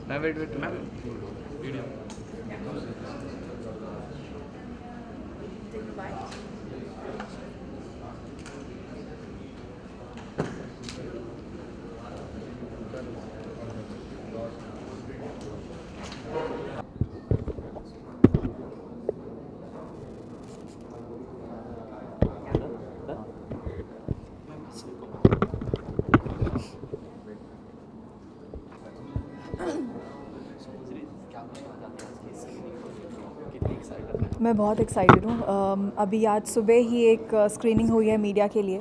मैं wait wait ma'am video मैं बहुत एक्साइटेड हूँ। अभी आज सुबह ही एक स्क्रीनिंग हुई है मीडिया के लिए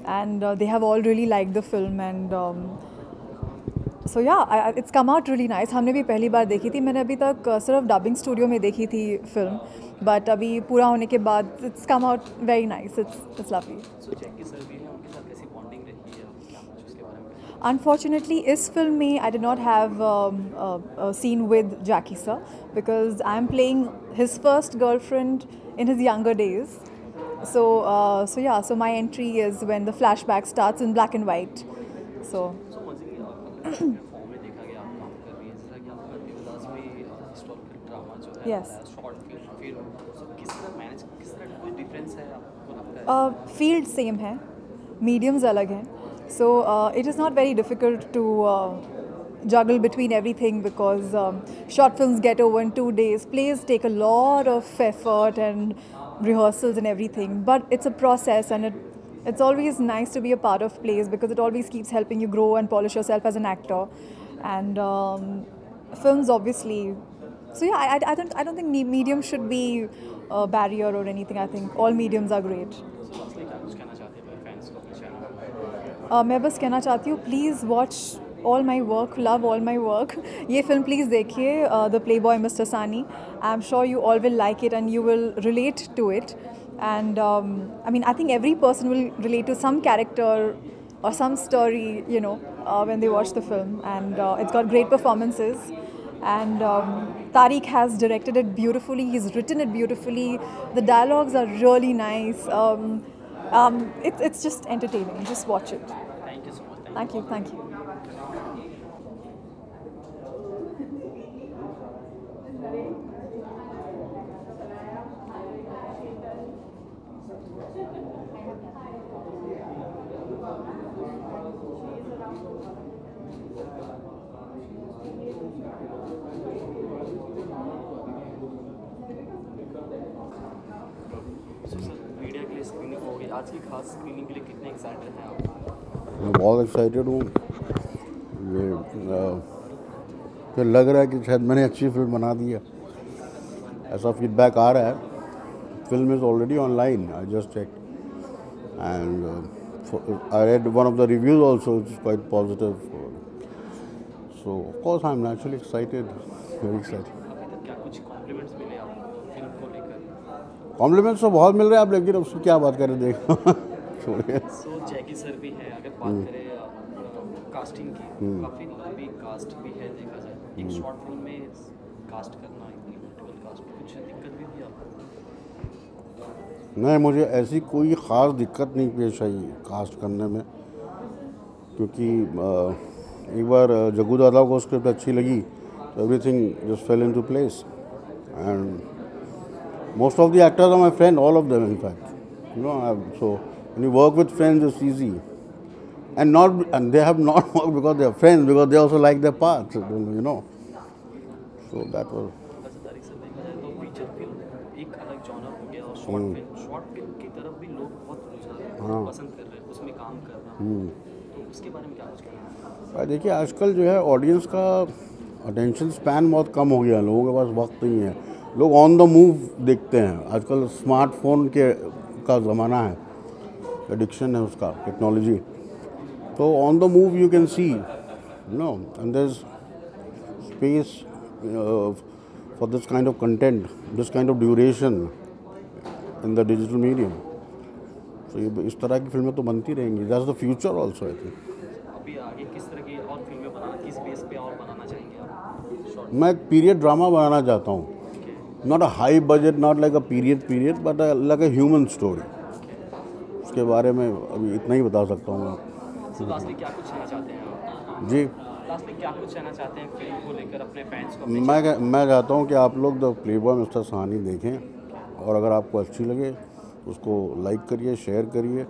and they have all really like the film and so yeah it's come out really nice. हमने भी पहली बार देखी थी, मैंने अभी तक सिर्फ डबिंग स्टूडियो में देखी थी फिल्म, बट अभी पूरा होने के बाद it's come out very nice, it's lovely. Unfortunately, इस फिल्म में I did not have a scene with Jackie sir because I'm playing his first girlfriend in his younger days. So my entry is when the flashback starts in black and white. So yes. Field same है, mediums अलग हैं, so it is not very difficult to juggle between everything because short films get over in 2 days, plays take a lot of effort and rehearsals and everything, but it's a process and it's always nice to be a part of plays because it always keeps helping you grow and polish yourself as an actor. And films obviously, so yeah, I don't think medium should be a barrier or anything. I think all mediums are great. मैं बस कहना चाहती हूँ, please watch all my work, love all my work. ये film please देखिए, the playboy mister Sani. I am sure you all will like it and you will relate to it, and I mean I think every person will relate to some character or some story, you know, when they watch the film, and it's got great performances, and Tariq has directed it beautifully, he's written it beautifully, the dialogues are really nice. It's just entertaining, just watch it. Thank you so much. Thank you. Media के लिए screening होगी, आज की खास screening के लिए कितने excited हैं आप? मैं बहुत एक्साइटेड हूँ। ये फिर लग रहा है कि शायद मैंने अच्छी फिल्म बना दी है, ऐसा फीडबैक आ रहा है। Film is already online, I just check and I read one of the reviews also, it is quite positive, so of course I am naturally excited, very excited. क्या कुछ कॉम्प्लीमेंट्स मिले आपको फिल्म को लेकर? Compliments तो बहुत मिल रहे हैं आप, लेकिन उसकी क्या बात करें, देखो छोड़िए। सो जैकी सर भी है, अगर बात करें कास्टिंग की, काफ़ी लंबी कास्ट भी है देखा जाए, एक शॉर्ट फिल्म में कास्ट करना, मल्टीपल कास्ट, कुछ दिक्कत भी थी आपको? नहीं, मुझे ऐसी कोई ख़ास दिक्कत नहीं पेश आई कास्ट करने में, क्योंकि एक बार जग्गू दादा को स्क्रिप्ट अच्छी लगी तो everything just fail into place, and most of the actors are my friend, all of them in fact, you know, so when you work with friends it's easy, and they have not worked because they are friends, because they also like their parts, you know, so that was Tariq sir देखा जाए तो feature film एक अलग genre हो गया, और short film की तरफ भी लोग बहुत पसंद कर रहे हैं, उसमें काम करना, तो उसके बारे में क्या कुछ कहना है? देखिए, आजकल जो है ऑडियंस का अटेंशन स्पैन बहुत कम हो गया है, लोगों के पास वक्त नहीं है, लोग ऑन द मूव देखते हैं। आजकल स्मार्टफोन का ज़माना है, एडिक्शन है उसका, टेक्नोलॉजी, तो on the move you can see, you know, and there is space for this kind of content, this kind of duration in the digital medium, तो ये इस तरह की फिल्में तो बनती रहेंगी, that's the future also I think. अभी आगे किस तरह की और फिल्में बनाना, किस बेस पे और बनाना चाहेंगे आप? मैं एक पीरियड ड्रामा बनाना चाहता हूँ, not a high budget, not like a period, but like a human story. उसके बारे में अभी इतना ही बता सकता हूँ मैं। सो लास्टली क्या कुछ कहना चाहते हैं आप? जी, लास्ट में क्या कुछ कहना चाहते हैं फिल्म को लेकर अपने फैंस को? मैं चाहता हूँ कि आप लोग द प्लेबॉय मिस्टर सानी देखें और अगर आपको अच्छी लगे उसको लाइक करिए, शेयर करिए,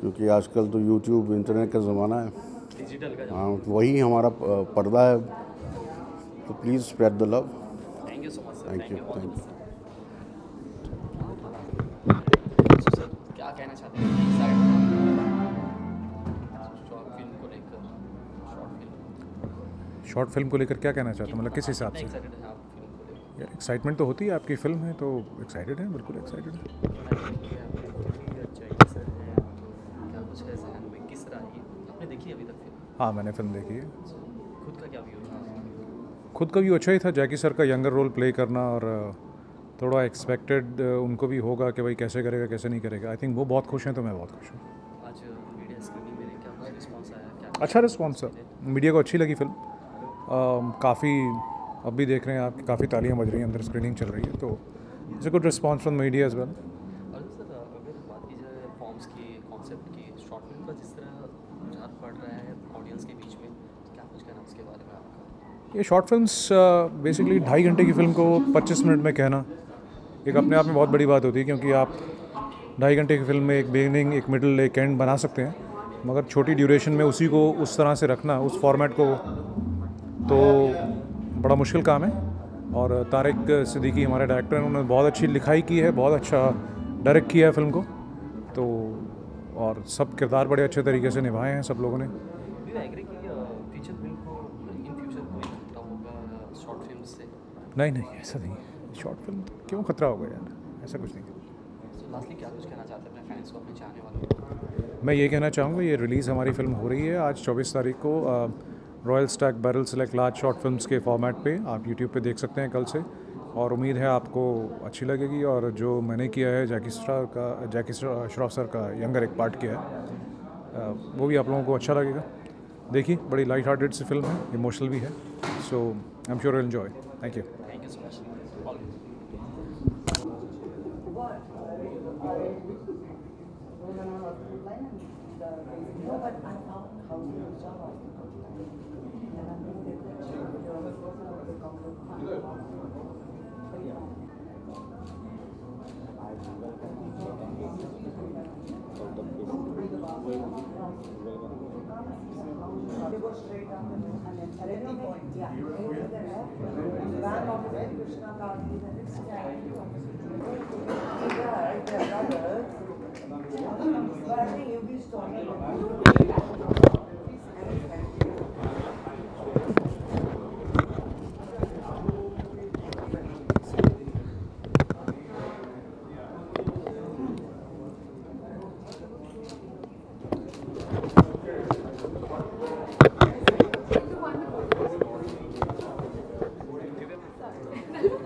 क्योंकि आजकल तो यूट्यूब इंटरनेट का ज़माना है, डिजिटल का हाँ वही हमारा पर्दा है, तो please spread the love. Thank you so much sir. Thank you. Sir क्या कहना चाहते हैं शॉर्ट फिल्म को लेकर? शॉर्ट फिल्म को लेकर क्या कहना चाहता हूँ, मतलब किस हिसाब से? एक्साइटेड हैं आप फिल्म को लेकर? यार एक्साइटमेंट तो होती है, आपकी फ़िल्म है तो एक्साइटेड है, बिल्कुल एक्साइटेड है। क्या कुछ है जहन में, किस तरह की आपने देखी अभी तक फिल्म? हाँ मैंने फ़िल्म देखी है। खुद का क्या व्यू था? खुद का व्यू अच्छा ही था, जैकी सर का यंगर रोल प्ले करना, और थोड़ा एक्सपेक्टेड उनको भी होगा कि भाई कैसे करेगा कैसे नहीं करेगा। आई थिंक वो बहुत खुश हैं तो मैं बहुत खुश हूँ। आज मीडिया स्क्रीनिंग में क्या कुछ रिस्पॉन्स आया? क्या अच्छा रिस्पॉन्स है, मीडिया को अच्छी लगी फिल्म, काफ़ी अब भी देख रहे हैं आप, काफ़ी तालियां बज रही हैं, अंदर स्क्रीनिंग चल रही है, तो it's a good response from media as well. और सर अगर बात की जाए फॉर्म्स की, कॉन्सेप्ट की, शॉर्ट फिल्म का जिस तरह रुझान पड़ रहा है ऑडियंस के बीच में, क्या कुछ कहना उसके बारे में आपका? ये शॉर्ट फिल्म्स बेसिकली 2.5 घंटे की फ़िल्म को 25 मिनट में कहना एक अपने आप में बहुत बड़ी बात होती है, क्योंकि आप 2.5 घंटे की फ़िल्म में एक बिगिनिंग, एक मिडल, एक एंड बना सकते हैं, मगर छोटी ड्यूरेशन में उसी को उस तरह से रखना, उस फॉर्मेट को, तो बड़ा मुश्किल काम है। और तारिक सिद्दीकी हमारे डायरेक्टर हैं, उन्होंने बहुत अच्छी लिखाई की है, बहुत अच्छा डायरेक्ट किया है फ़िल्म को, तो और सब किरदार बड़े अच्छे तरीके से निभाए हैं सब लोगों ने। Do you agree कि फीचर फिल्म को इन फ्यूचर कोई खतरा होगा शॉर्ट फिल्म से? नहीं ऐसा नहीं, शॉर्ट फिल्म क्यों खतरा होगा यार, ऐसा कुछ नहीं। सो लास्टली क्या कुछ कहना चाहते हैं अपने फैंस को, अपने चाहने वालों को? मैं ये कहना चाहूँगा, ये रिलीज़ हमारी फ़िल्म हो रही है आज 24 तारीख को royal stack barrel select large short films के फॉर्मेट पे, आप यूट्यूब पे देख सकते हैं कल से, और उम्मीद है आपको अच्छी लगेगी। और जो मैंने किया है जैकी श्रॉफ सर का यंगर एक पार्ट किया है, वो भी आप लोगों को अच्छा लगेगा। देखिए बड़ी लाइट हार्टेड सी फिल्म है, इमोशनल भी है, so I am sure you enjoy. Thank you. Thank you so much.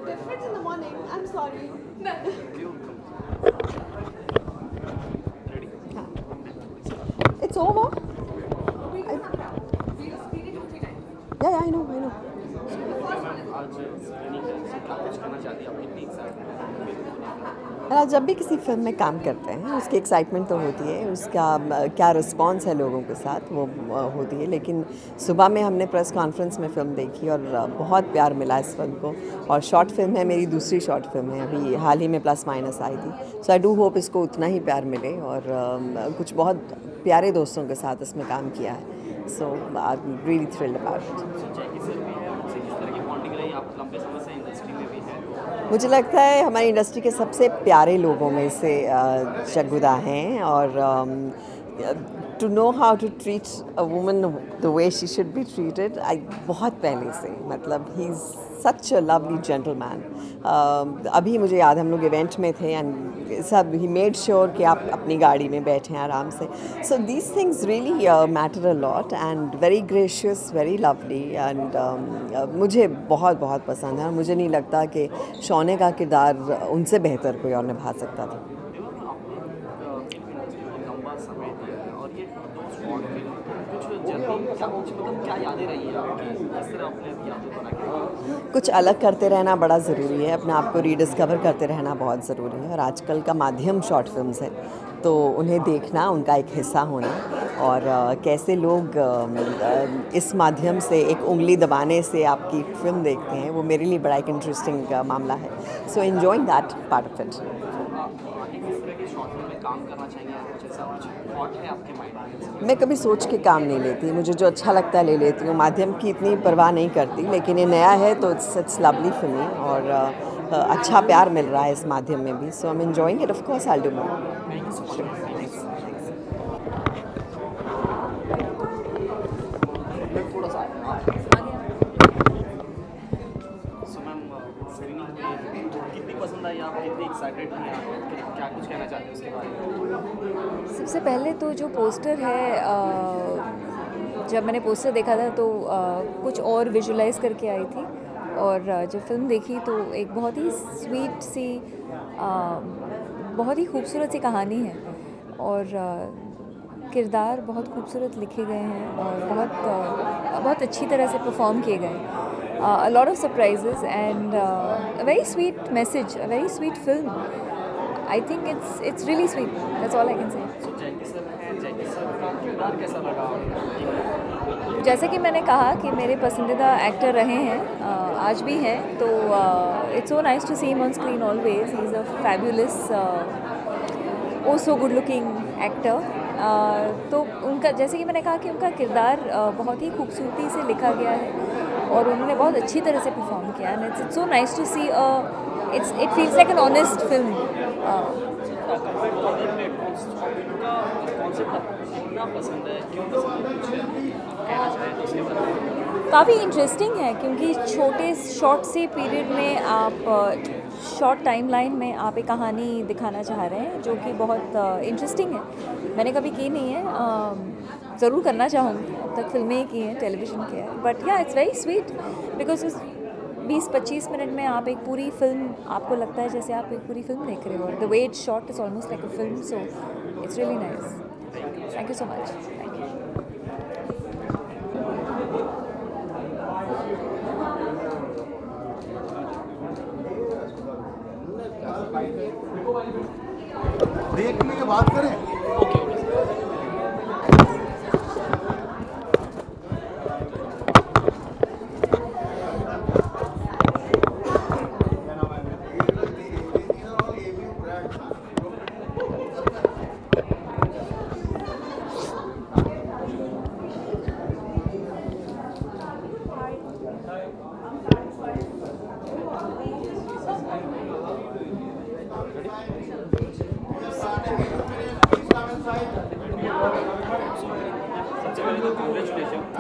Different in the morning. I'm sorry. It's over. Yeah, I know. आज स्क्रीनिंग है, सो क्या कुछ कहना चाहती है आप कितनी एक्साइटेड? और जब भी किसी फिल्म में काम करते हैं उसकी एक्साइटमेंट तो होती है, उसका क्या रिस्पांस है लोगों के साथ वो होती है। लेकिन सुबह में हमने प्रेस कॉन्फ्रेंस में फ़िल्म देखी और बहुत प्यार मिला इस फिल्म को, और शॉर्ट फिल्म है, मेरी दूसरी शॉर्ट फिल्म है, अभी हाल ही में प्लस माइनस आई थी। सो आई डू होप इसको उतना ही प्यार मिले, और कुछ बहुत प्यारे दोस्तों के साथ इसमें काम किया है, so I am really thrilled about it. Jackie sir भी है, उनसे किस तरह की बॉन्डिंग रही? आप लंबे समय से इंडस्ट्री में भी हैं। मुझे लगता है हमारी इंडस्ट्री के सबसे प्यारे लोगों में से जग्गुदा हैं, और to know how to treat a woman the way she should be treated, बहुत पहले से, मतलब he is such a lovely gentleman. अभी मुझे याद हम लोग इवेंट में थे एंड सब ही मेड श्योर कि आप अपनी गाड़ी में बैठें आराम से। So these things really matter a lot, and very gracious, very lovely, and मुझे बहुत बहुत पसंद है। मुझे नहीं लगता कि शौने का किरदार उनसे बेहतर कोई और निभा सकता था। लंबा समय दिया है और ये दो शॉर्ट फिल्म कुछ जर्नी क्या कुछ मतलब क्या यादें रही हैं आपकी, किस तरह अपने यादें बना के? कुछ अलग करते रहना बड़ा ज़रूरी है, अपने आप को रीडिस्कवर करते रहना बहुत ज़रूरी है, और आजकल का माध्यम शॉर्ट फिल्म्स है, तो उन्हें देखना, उनका एक हिस्सा होना और कैसे लोग इस माध्यम से एक उंगली दबाने से आपकी फिल्म देखते हैं, वो मेरे लिए बड़ा एक इंटरेस्टिंग मामला है. So enjoying that part of it. मैं कभी सोच के काम नहीं लेती, मुझे जो अच्छा लगता है ले लेती हूँ. माध्यम की इतनी परवाह नहीं करती, लेकिन ये नया है तो इट्स लवली फॉर मी और अच्छा प्यार मिल रहा है इस माध्यम में भी. So I am enjoying it. Of course I will do more. कितनी पसंद आई आप, कितनी एक्साइटेड हैं आप, क्या कुछ कहना चाहते हैं उसके बारे में? सबसे पहले तो जो पोस्टर है, जब मैंने पोस्टर देखा था तो कुछ और विजुलाइज करके आई थी, और जब फिल्म देखी तो एक बहुत ही स्वीट सी, बहुत ही खूबसूरत सी कहानी है, और किरदार बहुत खूबसूरत लिखे गए हैं और बहुत अच्छी तरह से परफॉर्म किए गए. A lot of surprises and a very sweet message, a very sweet film. I think it's really sweet. That's all I can say. So Jackie sir हैं, जैकी सर का किरदार कैसा लगा आपको? जैसे कि मैंने कहा कि मेरे पसंदीदा एक्टर रहे हैं, आज भी हैं, तो it's so nice to see him on screen always. He's a fabulous, oh so good looking actor. तो उनका, जैसे कि मैंने कहा कि उनका किरदार बहुत ही खूबसूरती से लिखा गया है और उन्होंने बहुत अच्छी तरह से परफॉर्म किया. And it's so nice to see, it feels like an honest film. काफ़ी इंटरेस्टिंग है क्योंकि छोटे शॉर्ट से पीरियड में आप, शॉर्ट टाइमलाइन में आप एक कहानी दिखाना चाह रहे हैं जो कि बहुत इंटरेस्टिंग है. मैंने कभी की नहीं है, ज़रूर करना चाहूँगी. अब तक फिल्में ही की हैं, टेलीविज़न किया है, बट या इट्स वेरी स्वीट बिकॉज उस 20-25 मिनट में आप एक पूरी फिल्म, आपको लगता है जैसे आप एक पूरी फिल्म देख रहे हो. The way it's shot is almost like a film, so it's really nice. Thank you so much. Thank you. देख के बात करें.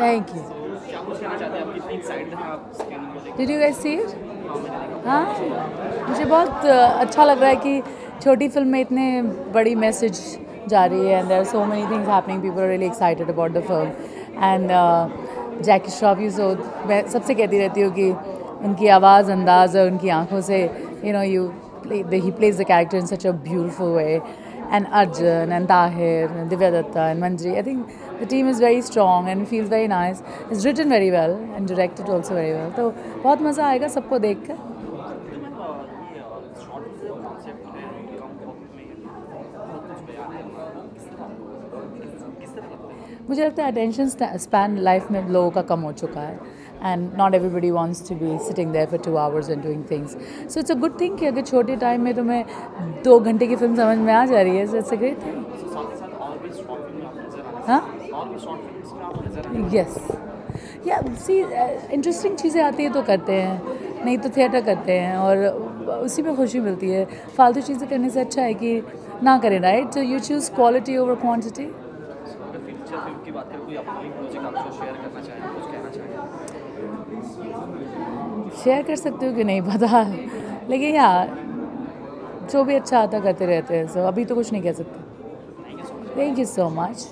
Thank you. क्या कुछ कहना चाहते हैं आप, कितनी एक्साइटेड हैं आप स्कैनिंग को लेकर? Did you guys see it? हाँ, मुझे बहुत अच्छा लग रहा है कि छोटी फिल्म में इतने बड़ी मैसेज जा रही है. And there are so many things happening. People are really excited about the film. And Jackie Shroff, मैं सबसे कहती रहती हूँ कि उनकी आवाज़, अंदाज़ और उनकी आंखों से, you know, he plays the character in such a beautiful way. And Arjun and Tahir and Divya Datta and Manjri, I think the team is very strong and feels very nice. It's written very well and directed also very well. तो बहुत मज़ा आएगा सबको देख कर. मुझे लगता है अटेंशन स्पैन लाइफ में लोगों का कम हो चुका है. And not everybody wants to be sitting there for 2 hours and doing things. So it's a good thing कि अगर छोटे टाइम में तुम्हें 2 घंटे की फिल्म समझ में आ जा रही है. So it's a great thing. हाँ? Yes. Yeah, see, interesting चीज़ें आती है तो करते हैं, नहीं तो थिएटर करते हैं और उसी में खुशी मिलती है. फालतू चीज़ें करने से अच्छा है कि ना करें, right? So you choose quality over quantity. Film की बात करें, कोई अपनी प्रोजेक्ट आपको शेयर करना चाहें, कुछ कहना चाहें? शेयर कर सकते हो कि नहीं पता, लेकिन यार जो भी अच्छा आता करते रहते हैं. सो अभी तो कुछ नहीं कह सकते. Thank you so much.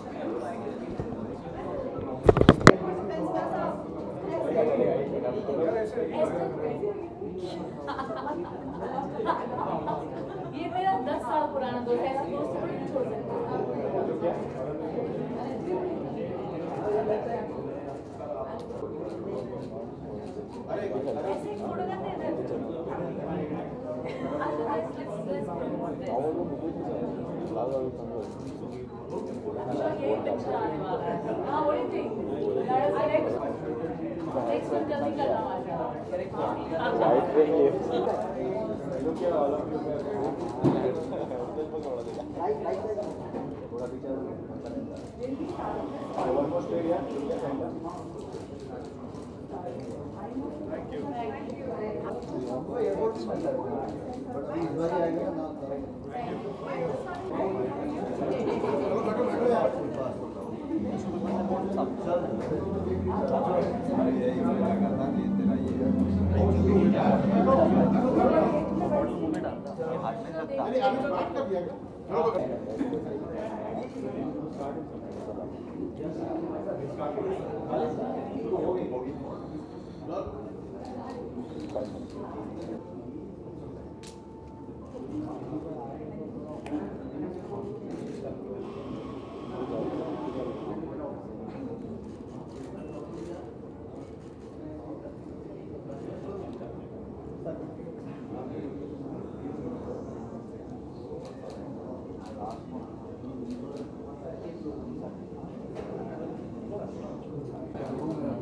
ये मेरा 10 साल पुराना दोस्त है. ऐसे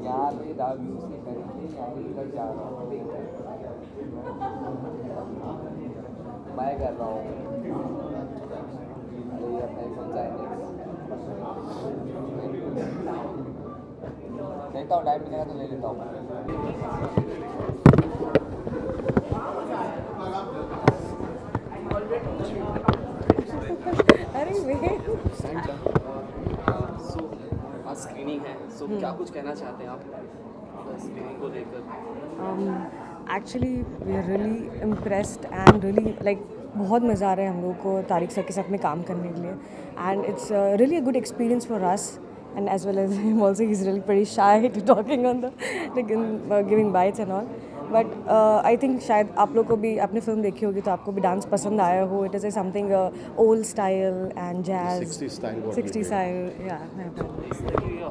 यहाँ पे दाग यूज़ नहीं करेंगे, यहाँ पे कर जा रहा हूँ मैं कर रहा हूँ। अरे ये अपना iPhone चाहिए देखता हूँ, टाइम मिलेगा तो ले लेता हूँ। अरे वे सो आज स्क्रीनिंग है, सो क्या कुछ कहना चाहते हैं आप स्क्रीनिंग को लेकर? Actually we are really impressed and really like बहुत मज़ा आ रहा है हम लोग को तारिक सर के साथ में काम करने के लिए and it's really a good experience for us and as well as him also. He's really pretty shy to talking on the like giving bites and all, but I think शायद आप लोग को भी आपने फिल्म देखी होगी तो आपको भी डांस पसंद आया हो. It is something old style and jazz 60 style yeah.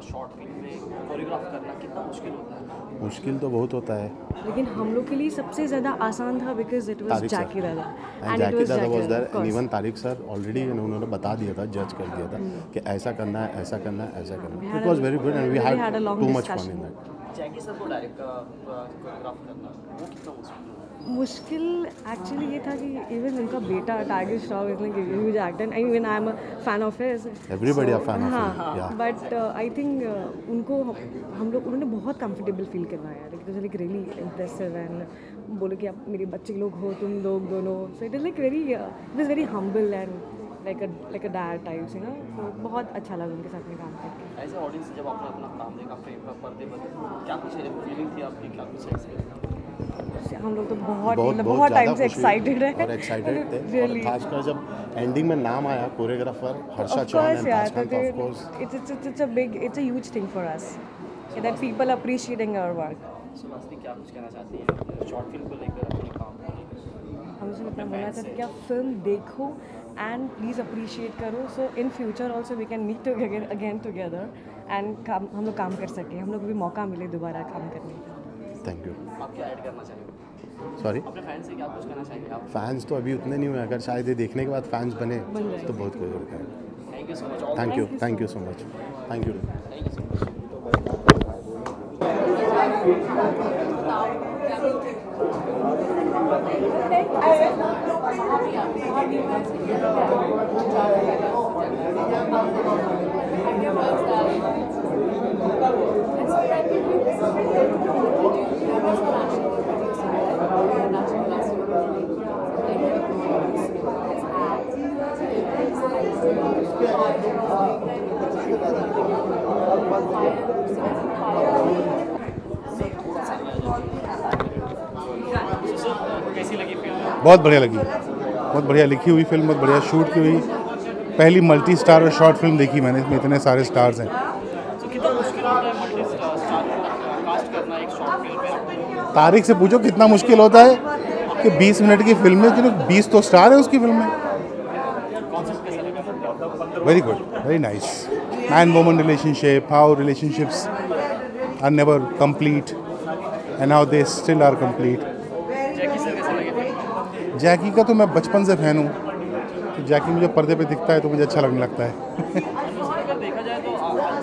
Short film में कोरियोग्राफ करना कितना मुश्किल होता है? मुश्किल तो बहुत होता है, लेकिन हम लोग के लिए सबसे ज़्यादा आसान था बिकॉज इट वाज जैकी दादा and Jackie dada was there and even Tariq sir already उन्होंने बता दिया था, जज कर दिया था कि ऐसा करना है, ऐसा करना है, ऐसा करना है. It was very good and we had too much fun in that. Jackie sir को डायरेक्ट कोरियोग्राफ करना वो कितना मुश्किल? मुश्किल एक्चुअली ये था कि इवन उनका बेटा tiger Shroff is like huge actor. I mean I am a fan of his, everybody a fan of him या, बट आई थिंक उनको हम लोग उन्होंने बहुत कंफर्टेबल फील करवाया. Like it was like really impressive and बोले कि आप मेरे बच्चे लोग हो तुम लोग दोनों. So it is like very it was very humble and like a dad types you know. तो बहुत अच्छा लगा उनके साथ में काम करके. एज ए ऑडियंस जब आपने अपना काम देखा फ्रेम पर पर्दे पर, क्या कुछ फीलिंग थी आपकी, क्या कुछ एक्सपीरियंस? हम लोग तो बहुत टाइम से एक्साइटेड है और एक्साइटेड थे और खासकर जब एंडिंग में नाम आया कोरियोग्राफर हर्षा चौहान एंड ताजखान, तो of course it's a huge thing for us that people appreciating our work. So lastly क्या कुछ कहना चाहती हैं शॉर्ट फिल्म को लेकर, अपने काम को लेकर? हम उसमें इतना बोलना चाहते कि आप फिल्म देखो एंड प्लीज़ अप्रिशिएट करो. So in future also we can meet again together and हम लोग काम कर सकें, हम लोग को भी मौका मिले दोबारा काम करने का. Thank you. आप क्या ऐड करना चाहेंगे? सॉरी, अपने फैंस से क्या कुछ कहना चाहेंगे आप? फैंस तो अभी उतने नहीं हुए, अगर शायद ये देखने के बाद फैंस बने तो बहुत कुछ होता है. Thank you so much. Thank you so much. Thank you. Thank you so much. कैसी लगी फिल्म? बहुत बढ़िया लगी, बहुत बढ़िया लिखी हुई फिल्म, बहुत बढ़िया शूट की हुई. पहली मल्टी स्टार और शॉर्ट फिल्म देखी मैंने, इसमें इतने सारे स्टार्स हैं. तो कितना मुश्किल होता है मल्टी स्टार कास्ट करना एक शॉर्ट फिल्म में? तारिक से पूछो कितना मुश्किल होता है कि 20 मिनट की फिल्म में जो 20 तो स्टार है उसकी फिल्म में. Very good, very nice. Man woman relationship, how relationships are never complete and how they still are complete. Jackie sir कैसे लगे? जैकी का तो मैं बचपन से फ़ैन हूँ. तो जैकी मुझे पर्दे पे दिखता है तो मुझे अच्छा लगने लगता है। अगर देखा जाए तो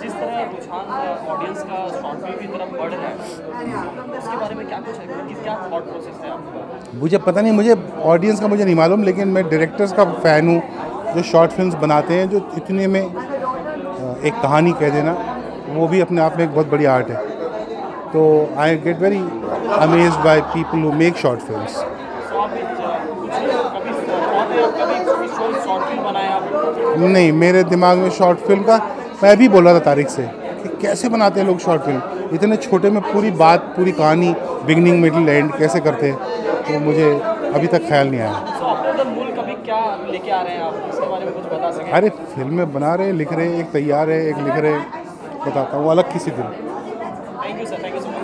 जिस तरह रुझान ऑडियंस का शॉर्ट फिल्म की तरफ बढ़ रहा है, उसके बारे में क्या कुछ है, कि क्या थॉट प्रोसेस है आपका? मुझे पता नहीं, मुझे ऑडियंस का मुझे नहीं मालूम, लेकिन मैं डायरेक्टर्स का फ़ैन हूँ जो शॉर्ट फिल्म्स बनाते हैं, जो इतने में एक कहानी कह देना, वो भी अपने आप में एक बहुत बड़ी आर्ट है। तो I get very amazed by people who make short films. नहीं, मेरे दिमाग में शॉर्ट फिल्म का, मैं अभी बोल रहा था तारिक से कि कैसे बनाते हैं लोग शॉर्ट फिल्म, इतने छोटे में पूरी बात, पूरी कहानी, बिगनिंग मिडिल एंड कैसे करते हैं, तो मुझे अभी तक ख्याल नहीं आया। क्या लेके आ रहे हैं आप, इसके बारे में कुछ बता सकें? अरे फिल्में बना रहे, लिख रहे, एक तैयार है, एक लिख रहे, बताता हूँ अलग किसी दिन। Thank you sir, thank you so much.